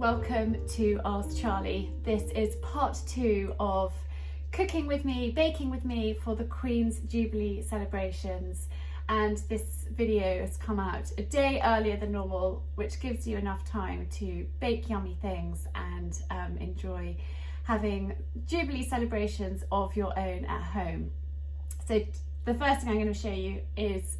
welcome to Ask Charlie. This is part 2 of cooking with me, baking with me for the Queen's Jubilee celebrations, and this video has come out a day earlier than normal, which gives you enough time to bake yummy things and enjoy having Jubilee celebrations of your own at home. So the first thing I'm going to show you is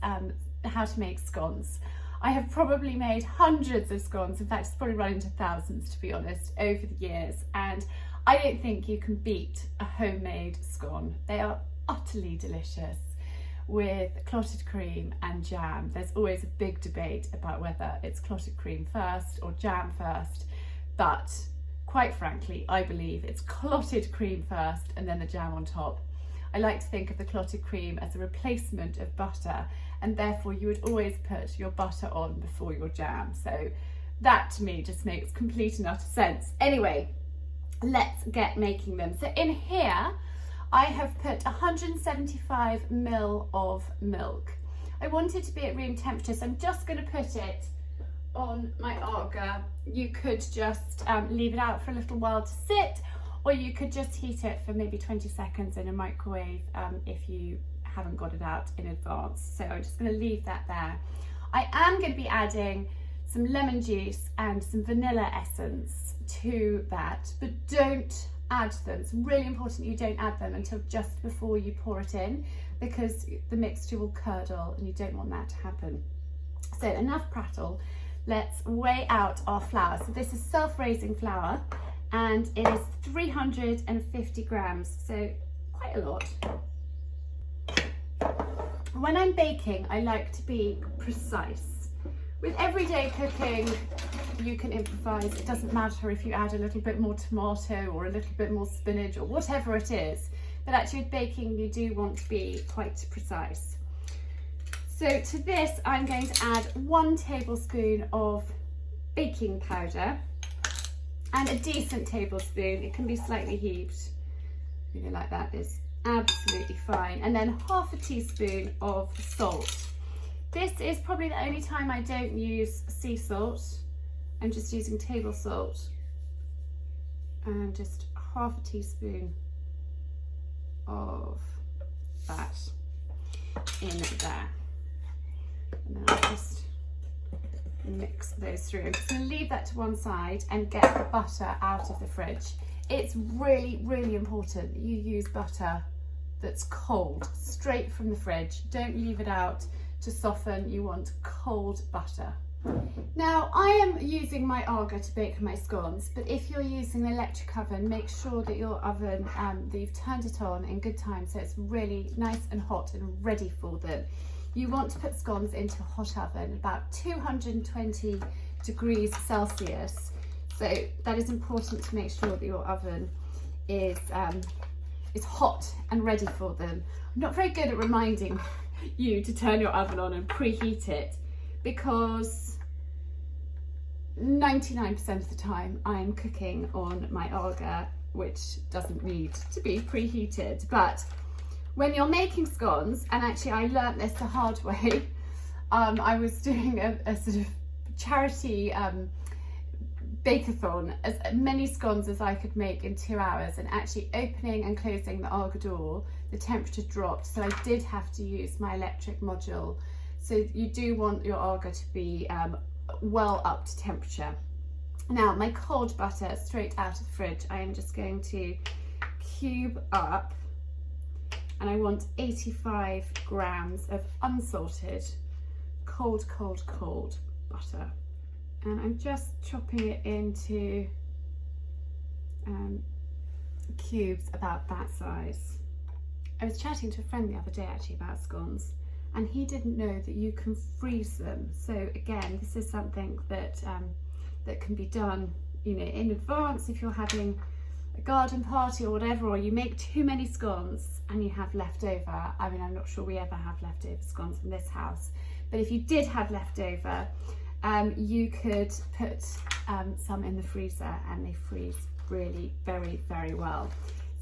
how to make scones. I have probably made hundreds of scones, in fact it's probably run into thousands to be honest, over the years, and I don't think you can beat a homemade scone. They are utterly delicious with clotted cream and jam. There's always a big debate about whether it's clotted cream first or jam first, but quite frankly I believe it's clotted cream first and then the jam on top. I like to think of the clotted cream as a replacement of butter, and therefore you would always put your butter on before your jam. So that to me just makes complete and utter sense. Anyway, let's get making them. So in here I have put 175 ml of milk. I want it to be at room temperature, so I'm just going to put it on my AGA. You could just leave it out for a little while to sit, or you could just heat it for maybe 20 seconds in a microwave if you haven't got it out in advance. So I'm just going to leave that there. I am going to be adding some lemon juice and some vanilla essence to that, but don't add them. It's really important you don't add them until just before you pour it in, because the mixture will curdle and you don't want that to happen. So enough prattle, let's weigh out our flour. So this is self-raising flour and it is 350 grams, so quite a lot. When I'm baking, I like to be precise. With everyday cooking, you can improvise. It doesn't matter if you add a little bit more tomato or a little bit more spinach or whatever it is, but actually with baking, you do want to be quite precise. So to this, I'm going to add 1 tablespoon of baking powder and a decent tablespoon. It can be slightly heaped, really like that is absolutely fine, and then half a teaspoon of salt. This is probably the only time I don't use sea salt. I'm just using table salt, and just half a teaspoon of that in there, and then I'll just mix those through. I'm just going to leave that to one side and get the butter out of the fridge. It's really, really important that you use butter that's cold, straight from the fridge. Don't leave it out to soften. You want cold butter. Now I am using my AGA to bake my scones, but if you're using an electric oven, make sure that your oven, that you've turned it on in good time so it's really nice and hot and ready for them. You want to put scones into a hot oven, about 220 degrees Celsius. So that is important to make sure that your oven is hot and ready for them. I'm not very good at reminding you to turn your oven on and preheat it, because 99% of the time I am cooking on my AGA, which doesn't need to be preheated. But when you're making scones, and actually I learnt this the hard way, I was doing a sort of charity bake-a-thon, as many scones as I could make in 2 hours, and actually opening and closing the AGA door, the temperature dropped, so I did have to use my electric module. So you do want your AGA to be well up to temperature. Now my cold butter straight out of the fridge, I am just going to cube up, and I want 85 grams of unsalted cold butter. And I'm just chopping it into cubes about that size. I was chatting to a friend the other day actually about scones, and he didn't know that you can freeze them. So again, this is something that that can be done, you know, in advance if you're having a garden party or whatever, or you make too many scones and you have leftover. I mean, I'm not sure we ever have leftover scones in this house, but if you did have leftover, you could put some in the freezer and they freeze really very, very well.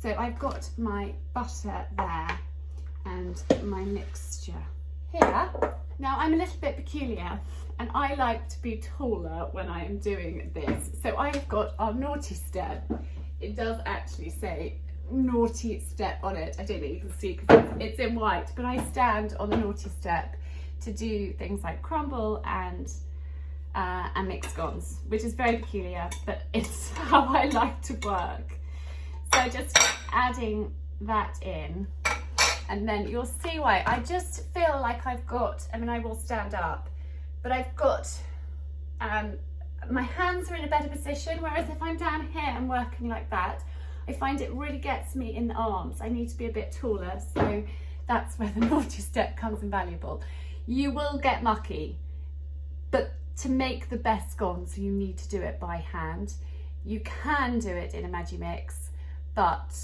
So I've got my butter there and my mixture here. Now I'm a little bit peculiar and I like to be taller when I am doing this. So I've got our naughty step. It does actually say naughty step on it. I don't know if you can see because it's in white, but I stand on the naughty step to do things like crumble and mix scones, which is very peculiar, but it's how I like to work. So just adding that in, and then you'll see why. I just feel like I've got, I mean, I will stand up, but I've got, my hands are in a better position, whereas if I'm down here and working like that, I find it really gets me in the arms. I need to be a bit taller, so that's where the naughty step comes invaluable. You will get mucky, but to make the best scones, you need to do it by hand. You can do it in a Magimix, but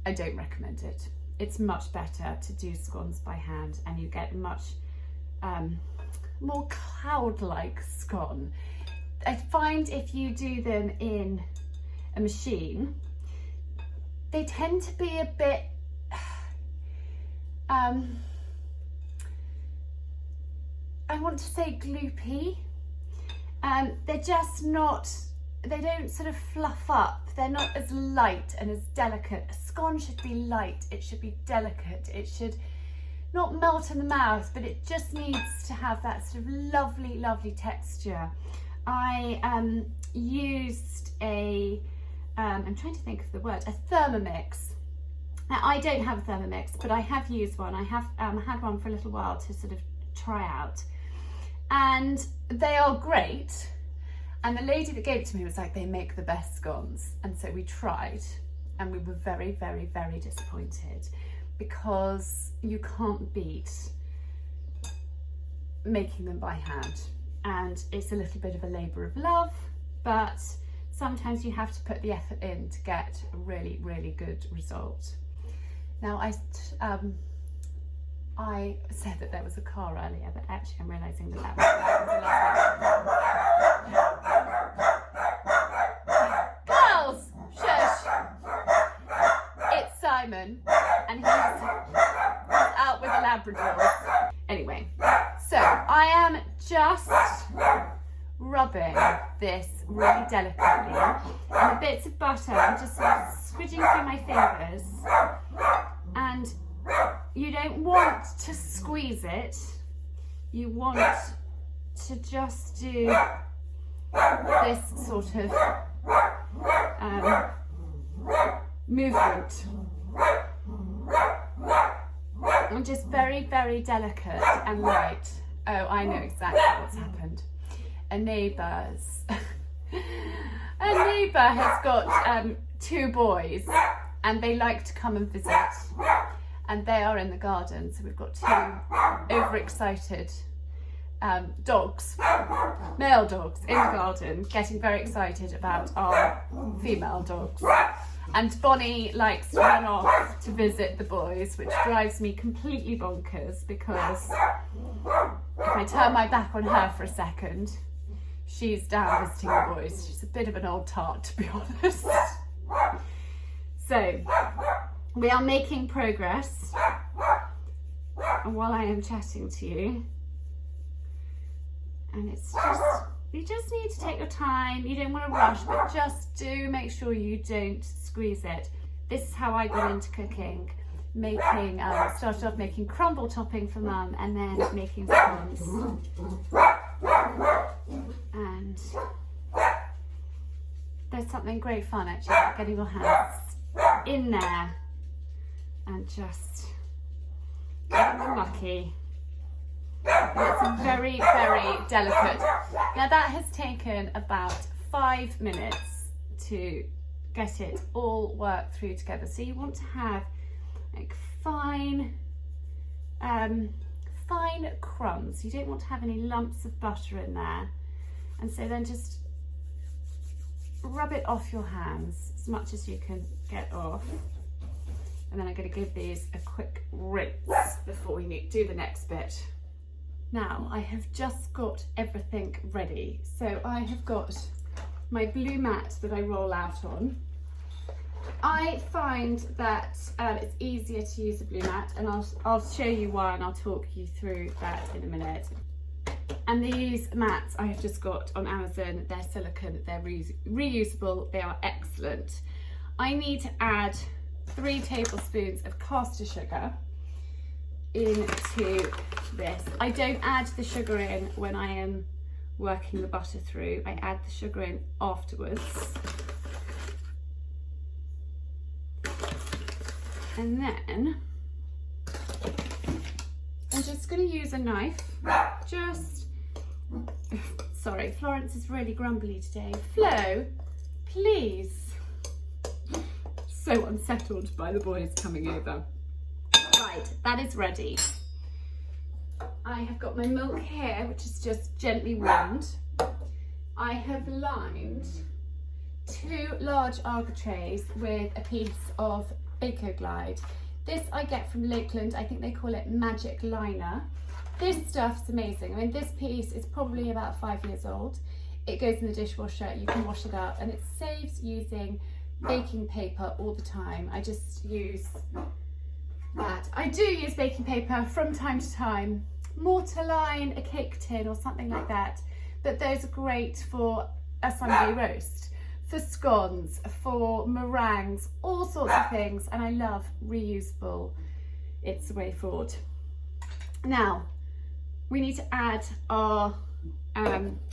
I don't recommend it. It's much better to do scones by hand, and you get much more cloud-like scone. I find if you do them in a machine, they tend to be a bit I want to say gloopy. They're just not, they don't sort of fluff up. They're not as light and as delicate. A scone should be light, it should be delicate, it should not melt in the mouth, but it just needs to have that sort of lovely, lovely texture. I used a, I'm trying to think of the word, a Thermomix. Now I don't have a Thermomix, but I have used one. I have had one for a little while to sort of try out. And they are great, and the lady that gave it to me was like, they make the best scones. And so we tried, and we were very, very, very disappointed, because you can't beat making them by hand, and it's a little bit of a labour of love, but sometimes you have to put the effort in to get a really, really good result. Now I said that there was a car earlier, but actually I'm realising that was a lovely... Girls! Shush! It's Simon, and he's out with a Labrador. Anyway, so I am just rubbing this really delicately, and the bits of butter I'm just sort of squidging through my fingers, and you don't want to squeeze it, you want to just do this sort of movement. And just very, very delicate and light. Oh, I know exactly what's happened. A neighbour has got 2 boys, and they like to come and visit. And they are in the garden, so we've got 2 overexcited dogs, male dogs in the garden, getting very excited about our female dogs. And Bonnie likes to run off to visit the boys, which drives me completely bonkers, because if I turn my back on her for a second, she's down visiting the boys. She's a bit of an old tart, to be honest. So we are making progress, and while I am chatting to you, and it's just, you just need to take your time. You don't want to rush, but just do make sure you don't squeeze it. This is how I got into cooking, making, started off making crumble topping for Mum, and then making scones. And there's something great fun actually about getting your hands in there and just getting them mucky. It's very, very delicate. Now that has taken about 5 minutes to get it all worked through together. So you want to have like fine crumbs. You don't want to have any lumps of butter in there. And so then just rub it off your hands as much as you can get off. And then I'm going to give these a quick rinse before we do the next bit. Now I have just got everything ready. So I have got my blue mat that I roll out on, I find that it's easier to use a blue mat, and I'll show you why, and I'll talk you through that in a minute. And these mats I have just got on Amazon. They're silicone, they're reusable, they are excellent. I need to add 3 tablespoons of caster sugar into this. I don't add the sugar in when I am working the butter through. I add the sugar in afterwards. And then I'm just going to use a knife. Sorry, Florence is really grumbly today. Flo, please. So unsettled by the boys coming over. Right, that is ready. I have got my milk here, which is just gently warmed. I have lined 2 large AGA trays with a piece of Bako Glide. This I get from Lakeland. I think they call it Magic Liner. This stuff's amazing. I mean, this piece is probably about 5 years old. It goes in the dishwasher, you can wash it up, and it saves using baking paper all the time. I just use that. I do use baking paper from time to time, more to line a cake tin or something like that, but those are great for a Sunday roast, for scones, for meringues, all sorts of things, and I love reusable. It's the way forward. Now, we need to add our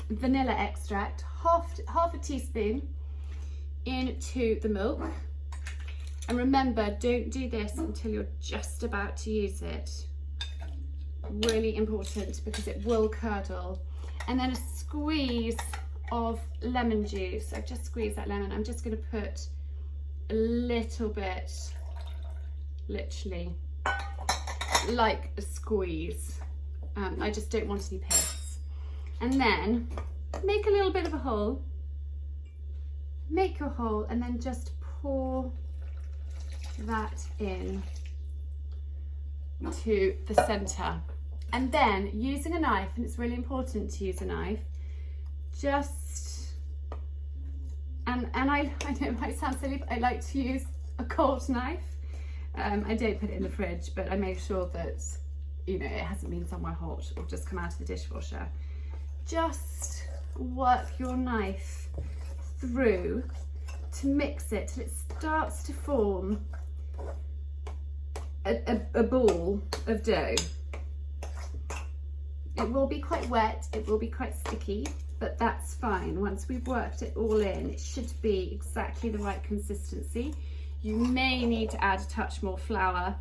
vanilla extract, half a teaspoon into the milk. And remember, don't do this until you're just about to use it. Really important, because it will curdle. And then a squeeze of lemon juice. I've just squeezed that lemon. I'm just going to put a little bit, literally, like a squeeze. I just don't want any piss. And then make a little bit of a hole. Make your hole and then just pour that in to the center. And then using a knife, and it's really important to use a knife, just, and I know it might sound silly, but I like to use a cold knife. I don't put it in the fridge, but I make sure that, you know, it hasn't been somewhere hot or just come out of the dishwasher. Just work your knife through to mix it till it starts to form a ball of dough. It will be quite wet, it will be quite sticky, but that's fine. Once we've worked it all in, it should be exactly the right consistency. You may need to add a touch more flour,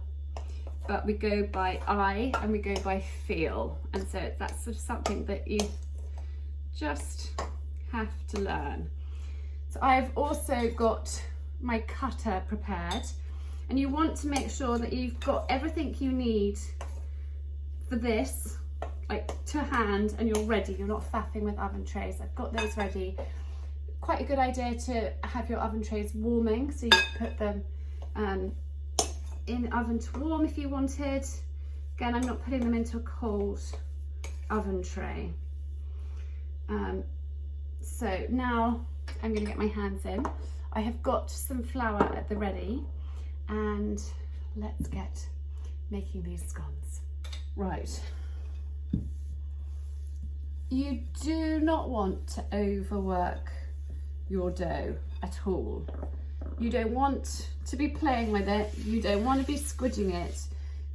but we go by eye and we go by feel. And so that's sort of something that you just have to learn. So I've also got my cutter prepared, and you want to make sure that you've got everything you need for this, like to hand, and you're ready. You're not faffing with oven trays. I've got those ready. Quite a good idea to have your oven trays warming, so you can put them in the oven to warm if you wanted. Again, I'm not putting them into a cold oven tray. So now I'm going to get my hands in. I have got some flour at the ready, and let's get making these scones. Right. You do not want to overwork your dough at all. You don't want to be playing with it. You don't want to be squidging it.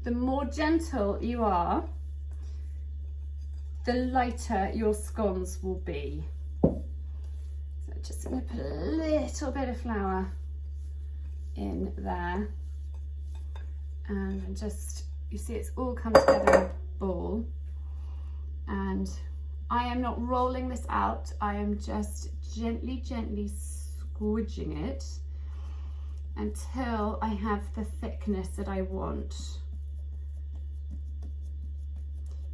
The more gentle you are, the lighter your scones will be. So just going to put a little bit of flour in there, and just, you see it's all come together in a ball. And I am not rolling this out, I am just gently squidging it until I have the thickness that I want.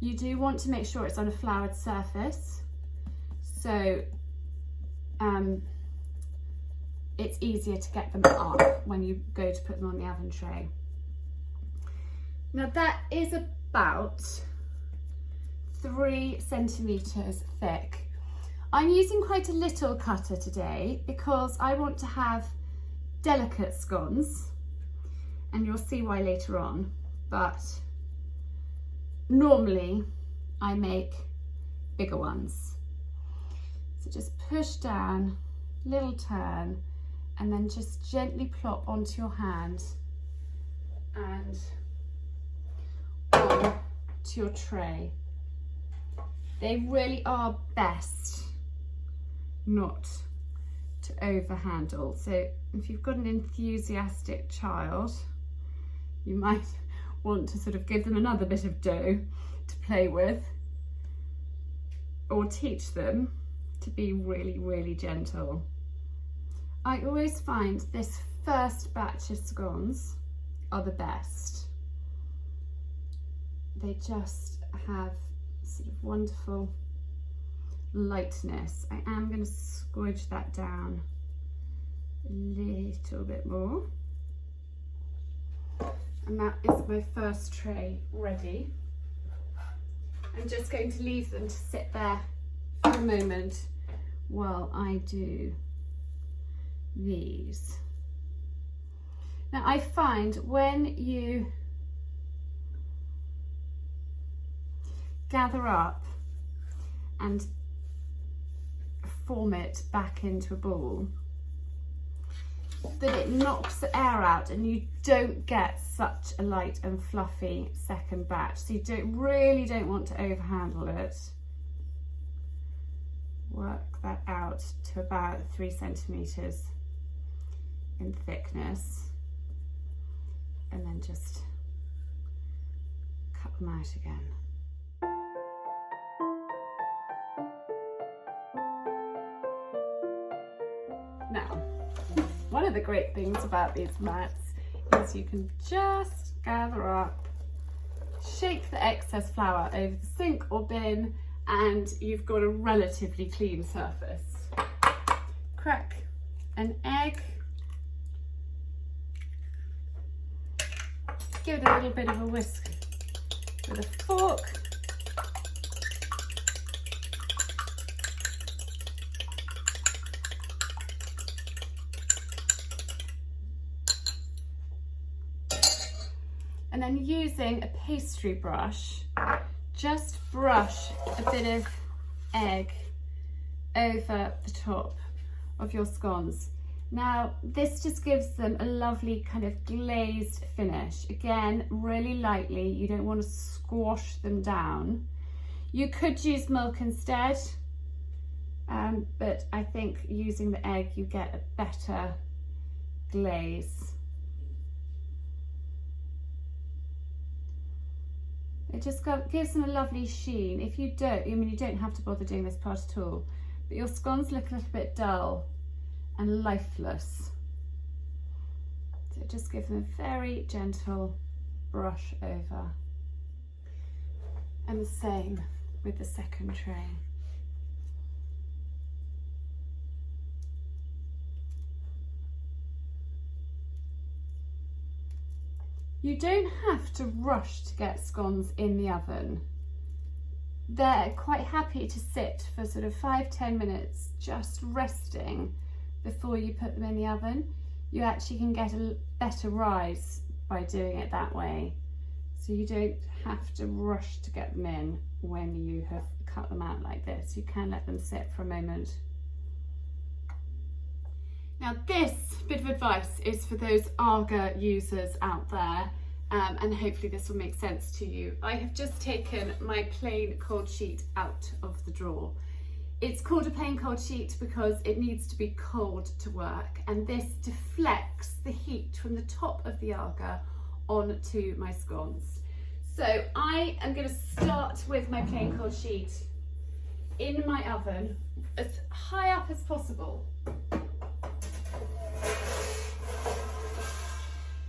You do want to make sure it's on a floured surface, so it's easier to get them up when you go to put them on the oven tray. Now that is about 3 centimeters thick. I'm using quite a little cutter today because I want to have delicate scones, and you'll see why later on, but normally I make bigger ones. So just push down, little turn, and then just gently plop onto your hand and on to your tray. They really are best not to overhandle. So if you've got an enthusiastic child, you might want to sort of give them another bit of dough to play with, or teach them to be really, really gentle. I always find this first batch of scones are the best. They just have sort of wonderful lightness. I am going to squidge that down a little bit more. And that is my first tray ready. I'm just going to leave them to sit there for a moment while I do these. Now I find when you gather up and form it back into a ball, that it knocks the air out and you don't get such a light and fluffy second batch. So you really don't want to overhandle it. Work that out to about 3 centimetres in thickness, and then just cut them out again. Now, one of the great things about these mats is you can just gather up, shake the excess flour over the sink or bin, and you've got a relatively clean surface. Crack an egg, give it a little bit of a whisk with a fork. And then using a pastry brush, just brush a bit of egg over the top of your scones. Now, this just gives them a lovely kind of glazed finish. Again, really lightly, you don't want to squash them down. You could use milk instead, but I think using the egg, you get a better glaze. It just gives them a lovely sheen. If you don't, I mean, you don't have to bother doing this part at all, but your scones look a little bit dull and lifeless. So just give them a very gentle brush over. And the same with the second tray. You don't have to rush to get scones in the oven. They're quite happy to sit for sort of 5-10 minutes just resting before you put them in the oven. You actually can get a better rise by doing it that way. So you don't have to rush to get them in when you have cut them out like this. You can let them sit for a moment. Now this bit of advice is for those AGA users out there, and hopefully this will make sense to you. I have just taken my plain cold sheet out of the drawer. It's called a plain cold sheet because it needs to be cold to work, and this deflects the heat from the top of the AGA onto my scones. So I am going to start with my plain cold sheet in my oven as high up as possible.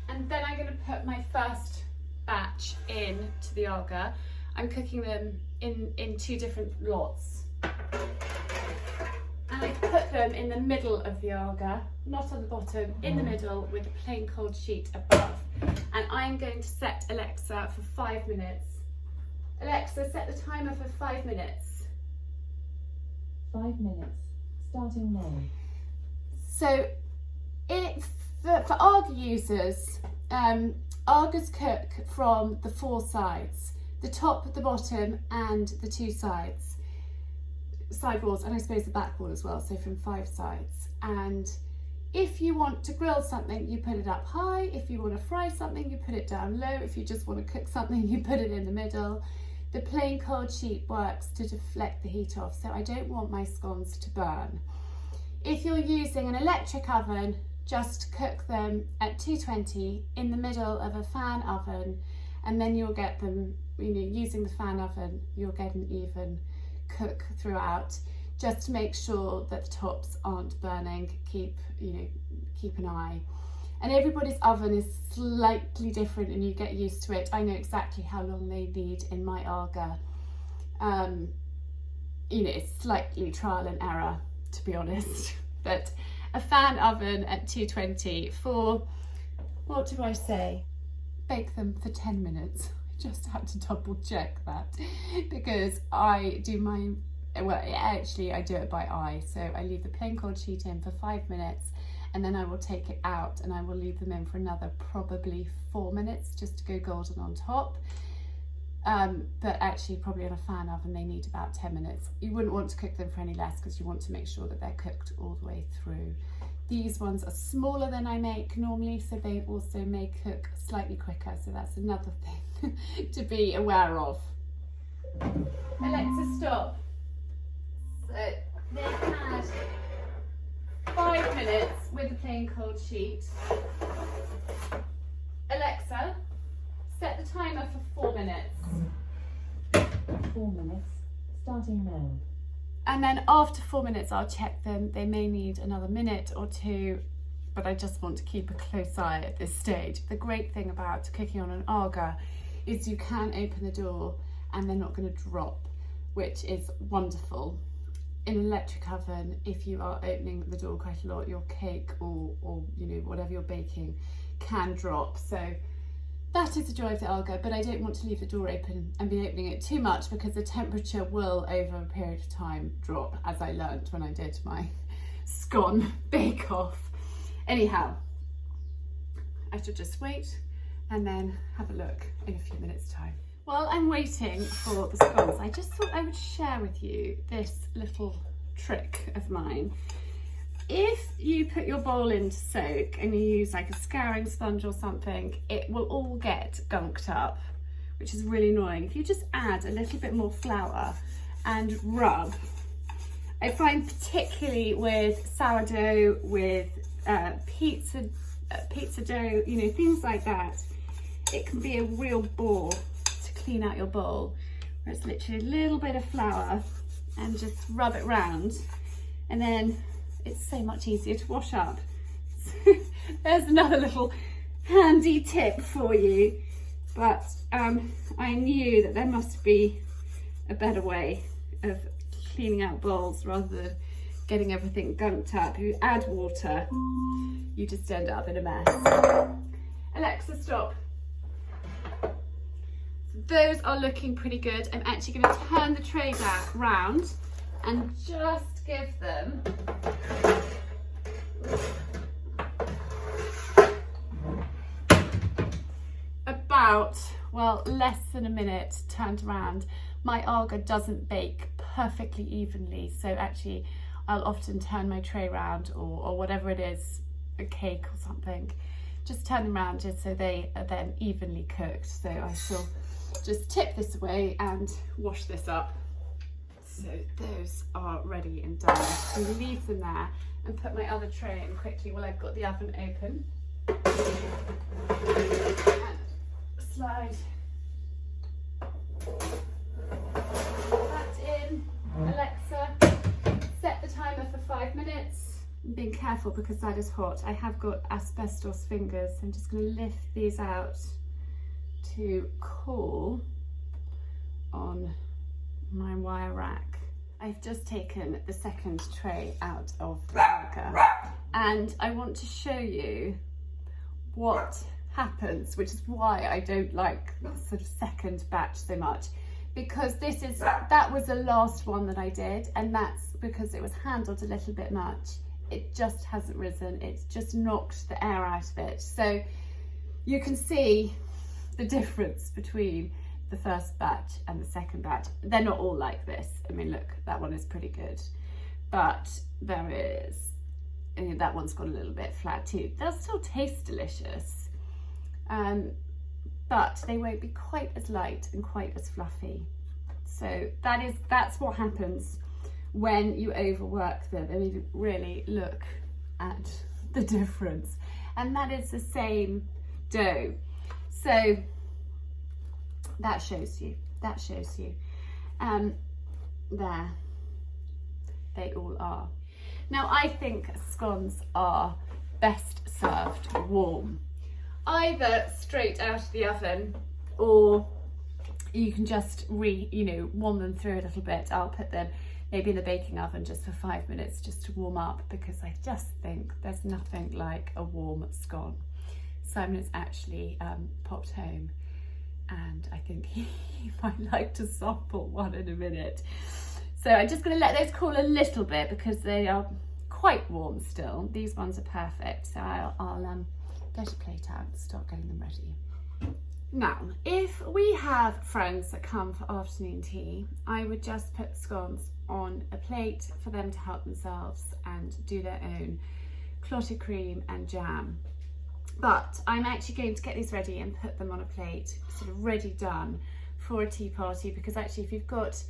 And then I'm going to put my first batch into the AGA. I'm cooking them in 2 different lots. And I put them in the middle of the AGA, not on the bottom, in the middle with a plain cold sheet above. And I'm going to set Alexa for 5 minutes. Alexa, set the timer for 5 minutes. 5 minutes, starting now. So it For AGA users, AGAs cook from the 4 sides, the top, the bottom and the 2 sides, side walls, and I suppose the back wall as well, so from 5 sides. And if you want to grill something, you put it up high. If you want to fry something, you put it down low. If you just want to cook something, you put it in the middle. The plain cold sheet works to deflect the heat off, so I don't want my scones to burn. If you're using an electric oven, just cook them at 220 in the middle of a fan oven, and then you'll get them, using the fan oven, you'll get an even cook throughout. Just to make sure that the tops aren't burning, keep an eye. And everybody's oven is slightly different and you get used to it. I know exactly how long they need in my AGA. It's slightly trial and error, to be honest. But a fan oven at 220 for, what do I say? Bake them for 10 minutes. I just had to double check that because I do mine. Well, actually I do it by eye, so I leave the plain cold sheet in for 5 minutes and then I will take it out and I will leave them in for another probably 4 minutes just to go golden on top. But actually probably on a fan oven they need about 10 minutes. You wouldn't want to cook them for any less because you want to make sure that they're cooked all the way through. These ones are smaller than I make normally, so they also may cook slightly quicker, so that's another thing to be aware of. Alexa, stop. So they had 5 minutes with the plain cold sheet. Alexa, set the timer for 4 minutes. 4 minutes, starting now. And then after 4 minutes, I'll check them. They may need another minute or 2, but I just want to keep a close eye at this stage. The great thing about cooking on an AGA is you can open the door and they're not going to drop, which is wonderful. In an electric oven, if you are opening the door quite a lot, your cake or whatever you're baking can drop. So that is the joy of the AGA, but I don't want to leave the door open and be opening it too much because the temperature will, over a period of time, drop, as I learnt when I did my scone bake-off. Anyhow, I should just wait and then have a look in a few minutes' time. While I'm waiting for the scones, I just thought I would share with you this little trick of mine. If you put your bowl in to soak and you use like a scouring sponge or something, it will all get gunked up, which is really annoying. If you just add a little bit more flour and rub, I find particularly with sourdough, with pizza dough, things like that, it can be a real bore to clean out your bowl, where it's literally a little bit of flour and just rub it round, and then it's so much easier to wash up. There's another little handy tip for you, but I knew that there must be a better way of cleaning out bowls rather than getting everything gunked up. If you add water, you just end up in a mess. Alexa, stop. Those are looking pretty good. I'm actually going to turn the tray back round and just give them about, well, less than a minute turned around. My AGA doesn't bake perfectly evenly, so actually I'll often turn my tray round, or whatever it is, a cake or something, just turn them around just so they are then evenly cooked. So I shall just tip this away and wash this up. So those are ready and done. I'm going to leave them there and put my other tray in quickly while I've got the oven open. And slide that in. Alexa, set the timer for 5 minutes. I'm being careful because that is hot. I have got asbestos fingers. I'm just going to lift these out to cool on my wire rack. I've just taken the second tray out of the AGA and I want to show you what happens, which is why I don't like the sort of second batch so much, because that was the last one that I did, and that's because it was handled a little bit much. it just hasn't risen. It's just knocked the air out of it. So you can see the difference between the first batch and the second batch. They're not all like this. I mean, look, that one is pretty good, but there is, that one's got a little bit flat too. They'll still taste delicious, but they won't be quite as light and quite as fluffy. So that's what happens when you overwork them. I mean, really look at the difference. And that is the same dough. So that shows you. There, they all are. Now, I think scones are best served warm, either straight out of the oven, or you can just warm them through a little bit. I'll put them maybe in the baking oven just for 5 minutes just to warm up, because I just think there's nothing like a warm scone. Simon's actually popped home, and I think he might like to sample one in a minute. So I'm just going to let those cool a little bit because they are quite warm still. These ones are perfect. So I'll get a plate out and start getting them ready. Now, if we have friends that come for afternoon tea, I would just put scones on a plate for them to help themselves and do their own clotted cream and jam. But I'm actually going to get these ready and put them on a plate, sort of ready done for a tea party, because actually if you've got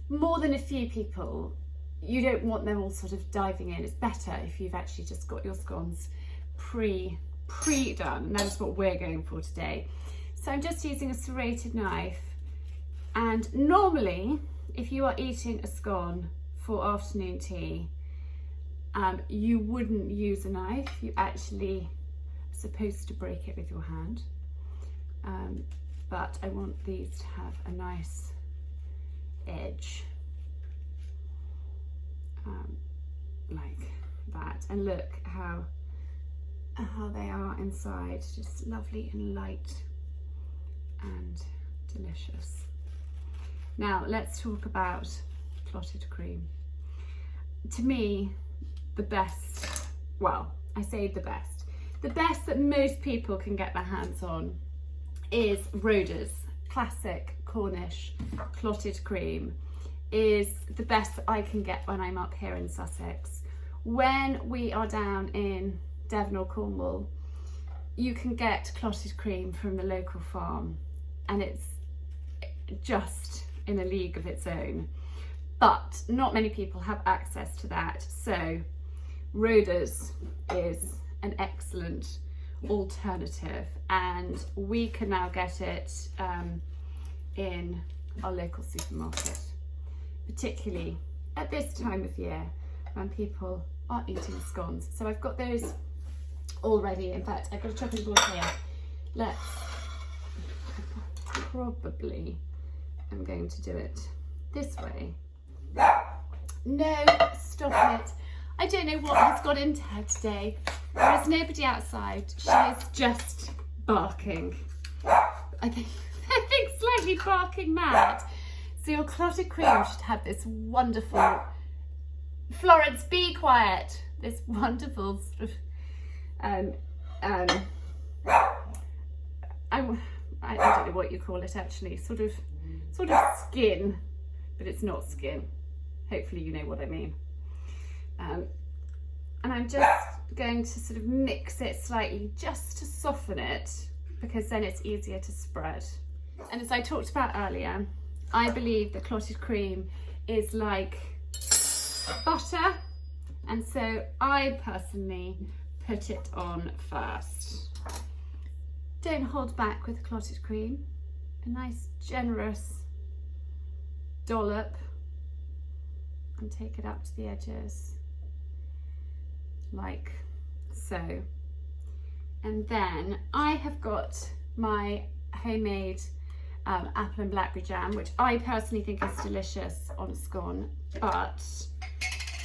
more than a few people, you don't want them all sort of diving in. It's better if you've actually just got your scones pre-done, and that is what we're going for today. So I'm just using a serrated knife, and normally if you are eating a scone for afternoon tea, you wouldn't use a knife. You actually are supposed to break it with your hand, but I want these to have a nice edge, like that. And look how they are inside, just lovely and light and delicious. Now let's talk about clotted cream. To me, the best, well, I say the best that most people can get their hands on is Rhoda's classic Cornish clotted cream. Is the best that I can get when I'm up here in Sussex. When we are down in Devon or Cornwall, you can get clotted cream from the local farm, and it's just in a league of its own, but not many people have access to that. So Rhoda's is an excellent alternative, and we can now get it in our local supermarket, particularly at this time of year when people are eating scones. So I've got those all ready. In fact, I've got a chopping board here. I'm going to do it this way. No, stop it. I don't know what has got into her today. There is nobody outside. She is just barking. I think slightly barking mad. So your clotted cream should have this wonderful, Florence, be quiet, this wonderful sort of, I don't know what you call it actually, sort of skin, but it's not skin. Hopefully you know what I mean. And I'm just going to sort of mix it slightly just to soften it, because then it's easier to spread. And as I talked about earlier, I believe that clotted cream is like butter, and so I personally put it on first. Don't hold back with clotted cream. A nice generous dollop, and take it up to the edges like so. And then I have got my homemade apple and blackberry jam, which I personally think is delicious on a scone, but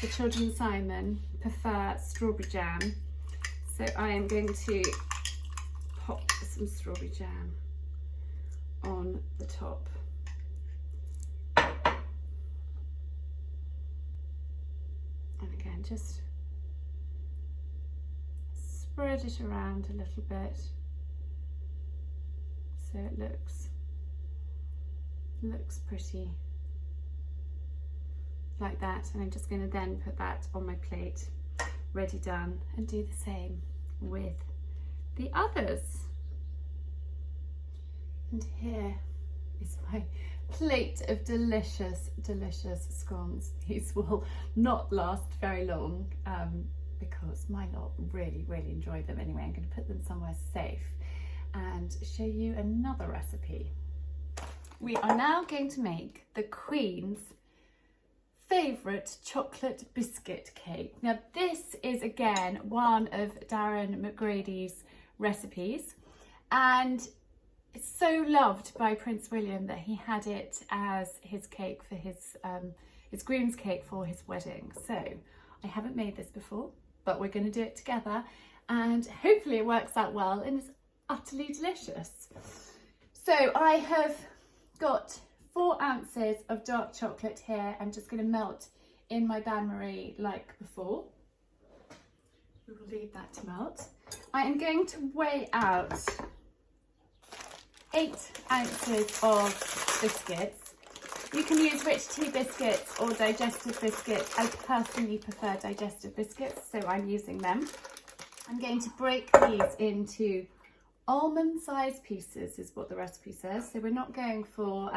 the children and Simon prefer strawberry jam, so I am going to pop some strawberry jam on the top. And again, just spread it around a little bit so it looks pretty like that. And I'm just going to then put that on my plate, ready done, and do the same with the others. And here is my plate of delicious scones. These will not last very long because my lot really enjoy them anyway. I'm going to put them somewhere safe and show you another recipe. We are now going to make the Queen's favourite chocolate biscuit cake. Now this is again one of Darren McGrady's recipes, and it's so loved by Prince William that he had it as his cake for his groom's cake for his wedding. So I haven't made this before, but we're going to do it together and hopefully it works out well and is utterly delicious. So I have got 4 ounces of dark chocolate here. I'm just going to melt in my bain-marie like before. We will leave that to melt. I am going to weigh out 8 ounces of biscuits. You can use rich tea biscuits or digestive biscuits. I personally prefer digestive biscuits, so I'm using them. I'm going to break these into almond-sized pieces, is what the recipe says. So we're not going for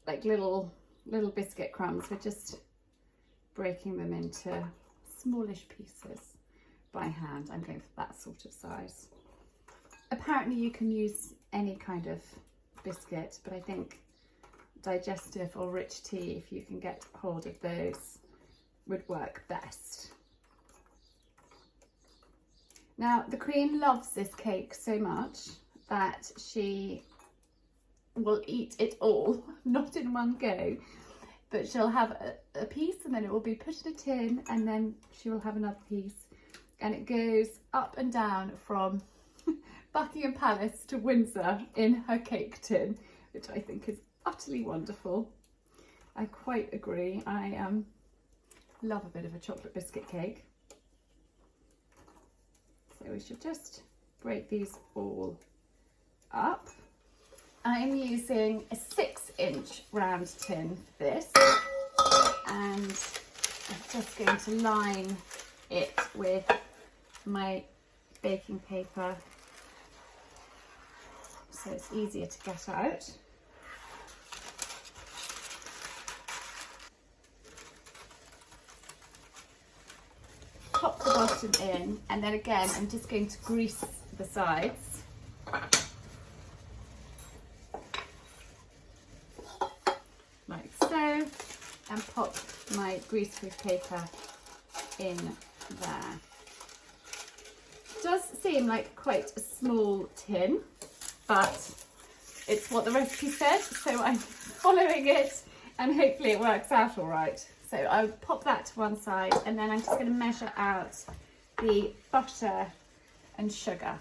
like little biscuit crumbs. We're just breaking them into smallish pieces by hand. I'm going for that sort of size. Apparently you can use any kind of biscuit, but I think digestive or rich tea, if you can get hold of those, would work best. Now the Queen loves this cake so much that she will eat it all, not in one go, but she'll have a piece and then it will be put in a tin and then she will have another piece, and it goes up and down from Buckingham Palace to Windsor in her cake tin, which I think is utterly wonderful. I quite agree. I love a bit of a chocolate biscuit cake. So we should just break these all up. I'm using a 6-inch round tin for this, and I'm just going to line it with my baking paper so it's easier to get out. Pop the bottom in, and then again I'm just going to grease the sides. Like so, and pop my greaseproof paper in there. It does seem like quite a small tin, but it's what the recipe said, so I'm following it and hopefully it works out all right. So I'll pop that to one side, and then I'm just going to measure out the butter and sugar.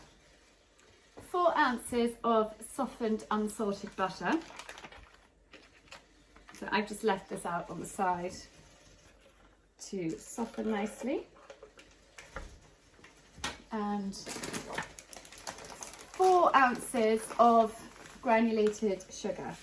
4 ounces of softened unsalted butter. So I've just left this out on the side to soften nicely. And 4 ounces of granulated sugar.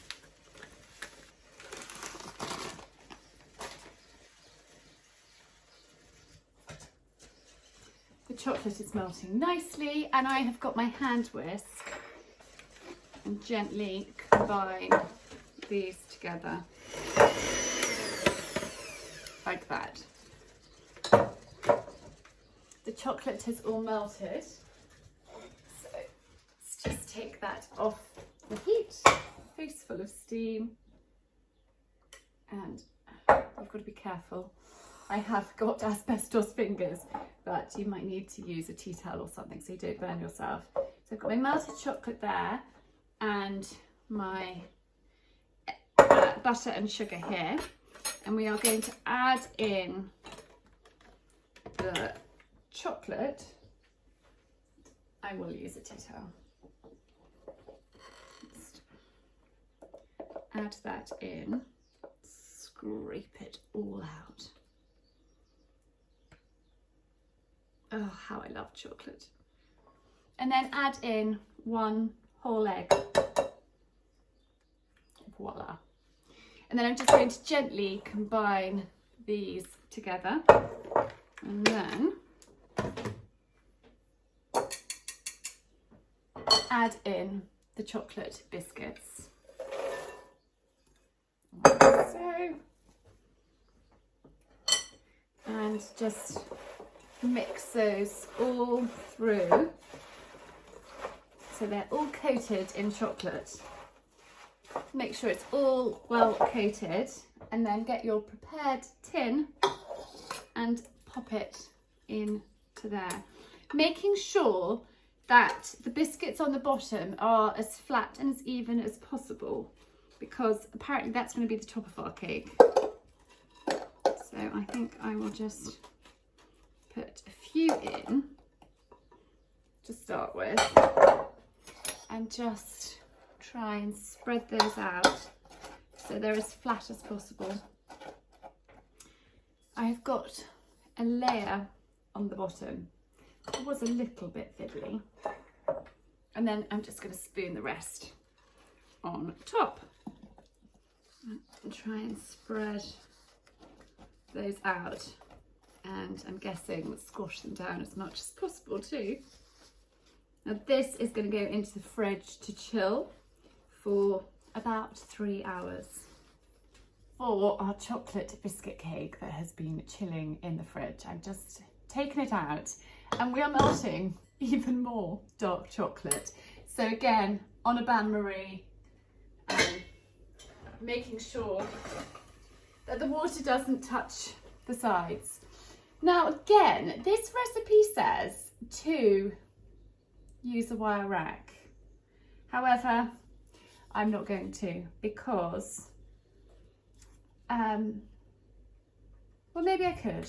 The chocolate is melting nicely, and I have got my hand whisk and gently combine these together like that. The chocolate has all melted, so let's just take that off the heat. Face full of steam, and you've got to be careful. I have got asbestos fingers, but you might need to use a tea towel or something so you don't burn yourself. So I've got my melted chocolate there and my butter and sugar here, and we are going to add in the chocolate. I will use a tea towel. Just add that in, scrape it all out. Oh, how I love chocolate. and then add in 1 whole egg. Voila. And then I'm just going to gently combine these together, and then add in the chocolate biscuits. Like so. And just mix those all through so they're all coated in chocolate. Make sure it's all well coated, and then get your prepared tin and pop it into there, making sure that the biscuits on the bottom are as flat and as even as possible, because apparently that's going to be the top of our cake. So I think I will just put a few in to start with, and just try and spread those out so they're as flat as possible. I've got a layer on the bottom. It was a little bit fiddly, and then I'm just going to spoon the rest on top and try and spread those out, and I'm guessing squash them down as much as possible too. Now this is going to go into the fridge to chill for about 3 hours for our chocolate biscuit cake that has been chilling in the fridge. I've just taken it out, and we are melting even more dark chocolate. So again, on a bain-marie, making sure that the water doesn't touch the sides. Now again, this recipe says to use a wire rack. However, I'm not going to, because, well, maybe I could.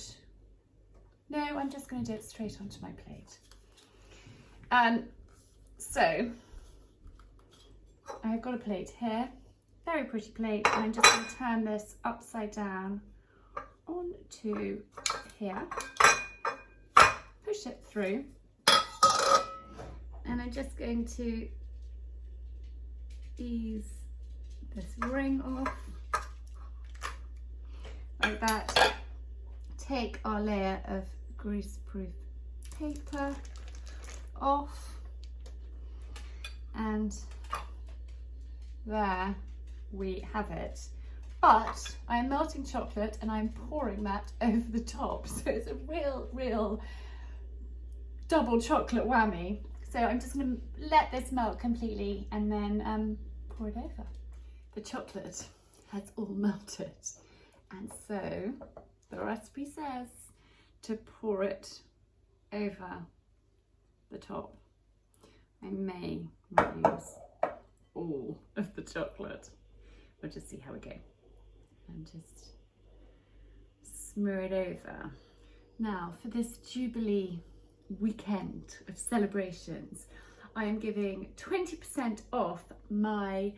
No, I'm just going to do it straight onto my plate. So I've got a plate here, very pretty plate, and I'm just going to turn this upside down onto here, push it through, and I'm just going to ease this ring off like that. Take our layer of grease-proof paper off, and there we have it. But I'm melting chocolate and I'm pouring that over the top, so it's a real double chocolate whammy. So I'm just going to let this melt completely and then pour it over. The chocolate has all melted, and so the recipe says to pour it over the top. I may use all of the chocolate. We'll just see how we go, and just smear it over. Now for this Jubilee weekend of celebrations, I am giving 20% off my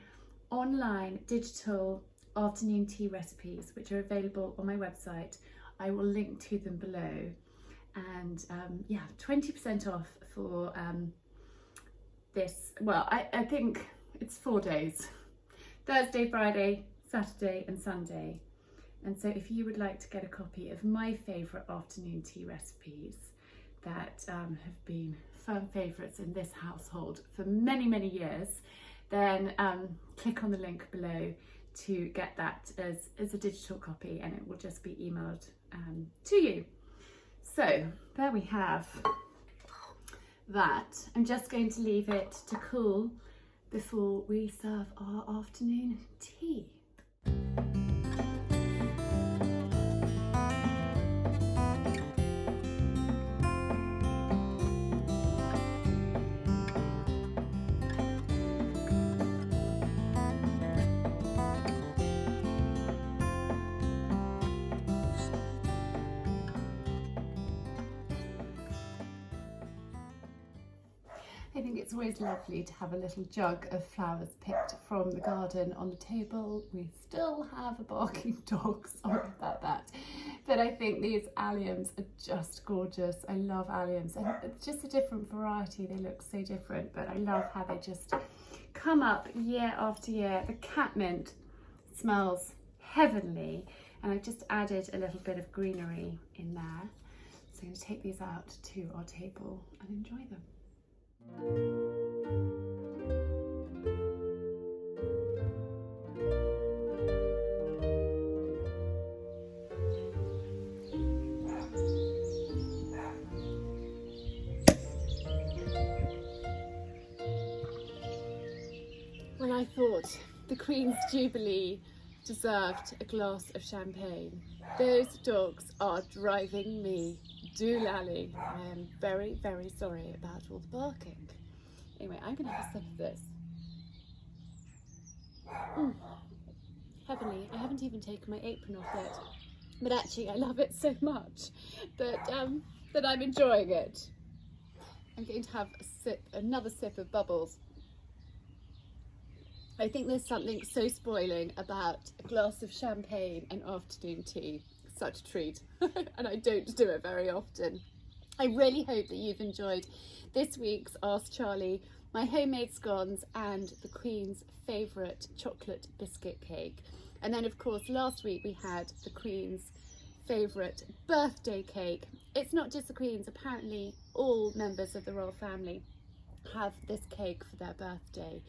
online digital afternoon tea recipes, which are available on my website. I will link to them below, and yeah, 20% off for this. Well, I think it's 4 days: Thursday, Friday, Saturday and Sunday. And so if you would like to get a copy of my favourite afternoon tea recipes that have been firm favourites in this household for many years, then click on the link below to get that as a digital copy, and it will just be emailed to you. So there we have that. I'm just going to leave it to cool before we serve our afternoon tea. I think it's always lovely to have a little jug of flowers picked from the garden on the table. We still have a barking dog, sorry about that. But I think these alliums are just gorgeous. I love alliums, and it's just a different variety. They look so different, but I love how they just come up year after year. The catmint smells heavenly, and I've just added a little bit of greenery in there. So I'm going to take these out to our table and enjoy them. Well, I thought the Queen's Jubilee deserved a glass of champagne. Those dogs are driving me doolally. I am very, very sorry about all the barking. Anyway, I'm going to have a sip of this. Heavenly. I haven't even taken my apron off yet. But actually, I love it so much that I'm enjoying it. I'm going to have another sip of bubbles. I think there's something so spoiling about a glass of champagne and afternoon tea. Such a treat. And I don't do it very often. I really hope that you've enjoyed this week's Ask Charlie, my homemade scones and the Queen's favourite chocolate biscuit cake. And then of course last week we had the Queen's favourite birthday cake. It's not just the Queen's, apparently all members of the royal family have this cake for their birthday.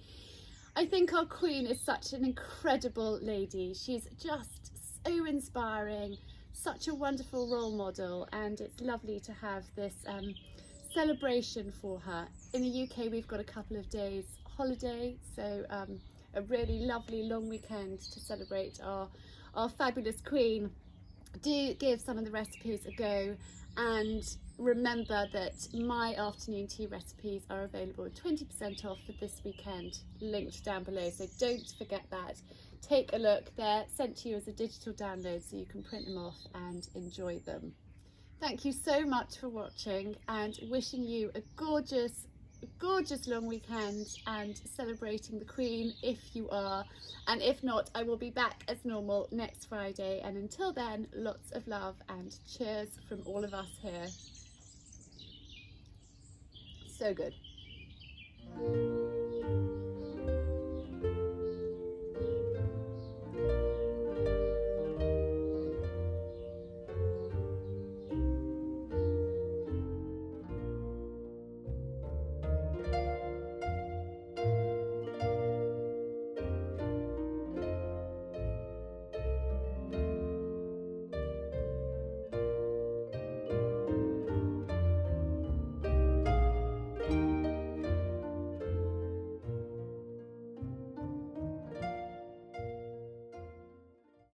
I think our Queen is such an incredible lady. She's just so inspiring, such a wonderful role model, and it's lovely to have this celebration for her. In the UK we've got a couple of days holiday, so a really lovely long weekend to celebrate our fabulous Queen. Do give some of the recipes a go, and remember that my afternoon tea recipes are available at 20% off for this weekend, linked down below, so don't forget that. Take a look, they're sent to you as a digital download so you can print them off and enjoy them. Thank you so much for watching, and wishing you a gorgeous long weekend and celebrating the Queen if you are, and if not, I will be back as normal next Friday, and until then, lots of love and cheers from all of us here. So good.